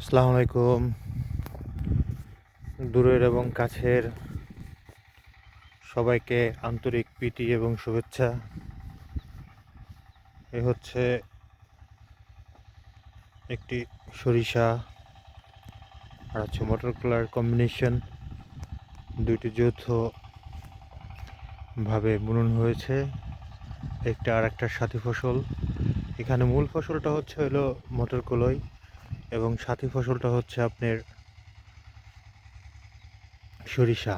আসসালামু আলাইকুম। দূরের এবং কাছের সবাইকে আন্তরিক প্রীতি এবং শুভেচ্ছা। এ হচ্ছে একটি সরিষা আর হচ্ছে মটর কলার কম্বিনেশন, দুইটি যৌথভাবে বুনন হয়েছে একটা আর একটার সাথী ফসল। এখানে মূল ফসলটা হলো মটর কলাই এবং সাথী ফসলটা হচ্ছে আপনার সরিষা।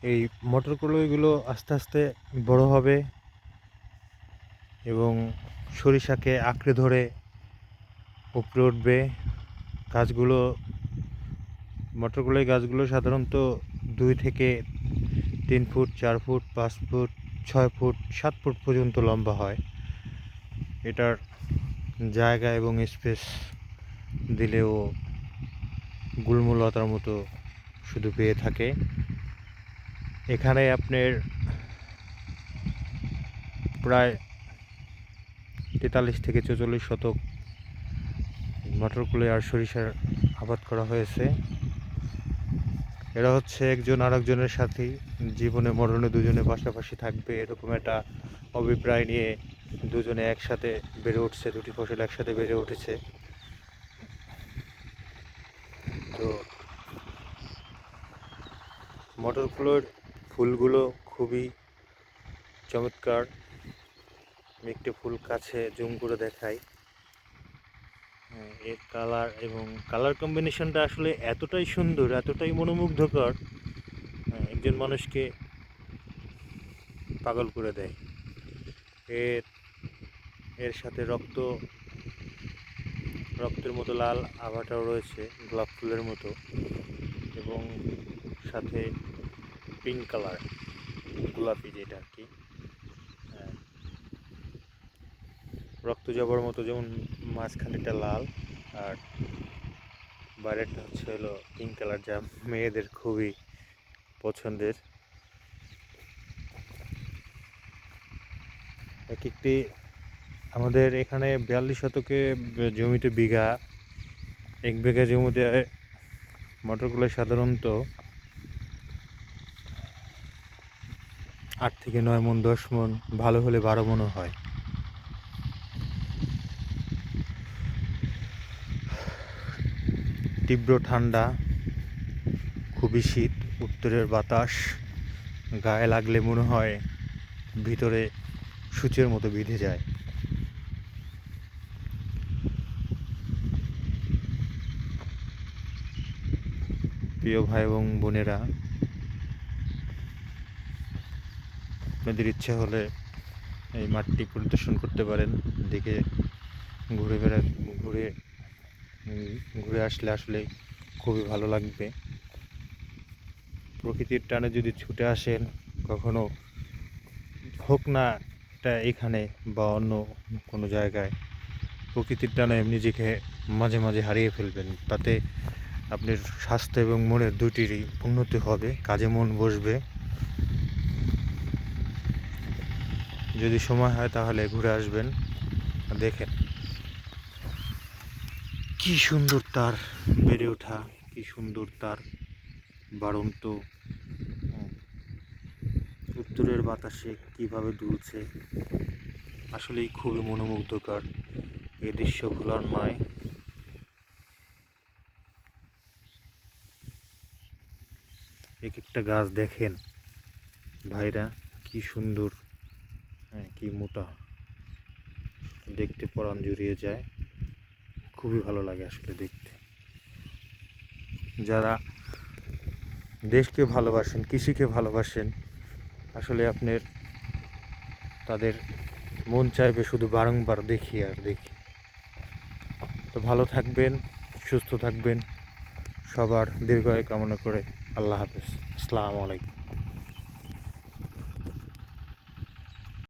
এই মটর কলাইগুলো আস্তে আস্তে বড় হবে এবং সরিষাকে আঁকড়ে ধরে উপরে উঠবে। গাছগুলো মটর কলাই গাছগুলো সাধারণত 2 থেকে 3 foot, 4 foot, 5 foot, 6 foot, 7 foot পর্যন্ত লম্বা হয়। এটার জায়গা এবং স্পেস দিলেও গুল্মলতার মতো শুধু পেয়ে থাকে। এখানে আপনার প্রায় 43 থেকে 44 শতক মটর কলাই আর সরিষার আবাদ করা হয়েছে। এরা হচ্ছে একজন আরেকজনের সাথে জীবনে মরণে দুজনে পাশাপাশি থাকবে, এরকম একটা অভিপ্রায় নিয়ে দুজনে একসাথে বেড়ে উঠছে, দুটি ফসল একসাথে বেড়ে উঠেছে। তো মটর কলাইয়ের ফুলগুলো খুবই চমৎকার। আমি একটি ফুল কাছে জুম করে দেখাই। এর কালার এবং কালার কম্বিনেশনটা আসলে এতটাই সুন্দর, এতটাই মনোমুগ্ধকর, একজন মানুষকে পাগল করে দেয়। এর এর সাথে রক্তের মতো লাল আভাটাও রয়েছে, গোলাপ ফুলের মতো, এবং সাথে পিঙ্ক কালার, গোলাপি যেটা আর কি, রক্ত জবার মতো, যেমন মাঝখানেটা লাল আর বাইরেটা হলো পিঙ্ক কালার, যা মেয়েদের খুবই পছন্দের। একটি আমাদের এখানে 42 শতকে জমিতে এক বিঘা জমিতে মটর কলাই সাধারণত 8 থেকে 9 মণ, 10 মণ, ভালো হলে 12 মণও হয়। তীব্র ঠান্ডা, খুবই শীত, উত্তরের বাতাস গায়ে লাগলে মনে হয় ভিতরে সূচের মতো বিঁধে যায়। প্রিয় ভাই এবং বোনেরা, আপনাদের ইচ্ছে হলে এই মাঠটি পরিদর্শন করতে পারেন। দেখে ঘুরে ঘুরে ঘুরে আসলে খুবই ভালো লাগবে। প্রকৃতির টানে যদি ছুটে আসেন কখনো, হোক না এটা এখানে বা অন্য কোনো জায়গায়, প্রকৃতির টানে নিজেকে মাঝে মাঝে হারিয়ে ফেলবেন। তাতে আপনার স্বাস্থ্য এবং মনের দুটিরই উন্নতি হবে, কাজে মন বসবে। যদি সময় হয় তাহলে ঘুরে আসবেন, দেখেন কি সুন্দর তার বেড়ে ওঠা, কি সুন্দর তার বাড়ন্ত, উত্তরের বাতাসে কিভাবে দুলছে। আসলেই খুবই মনোমুগ্ধকর এই দৃশ্য, ভোলার নয়। এক একটা গাছ দেখেন ভাইরা, কি সুন্দর, কি মোটা, দেখতে পরাণ জুড়িয়ে যায়। খুবই ভালো লাগে আসলে দেখতে। যারা দেশকে ভালোবাসেন, কৃষিকে ভালোবাসেন, আসলে আপনার তাদের মন চাইবে শুধু বারংবার দেখি আর দেখি। তো ভালো থাকবেন, সুস্থ থাকবেন, সবার দীর্ঘায়ু কামনা করে আল্লাহ হাফেজ। আসসালামু আলাইকুম।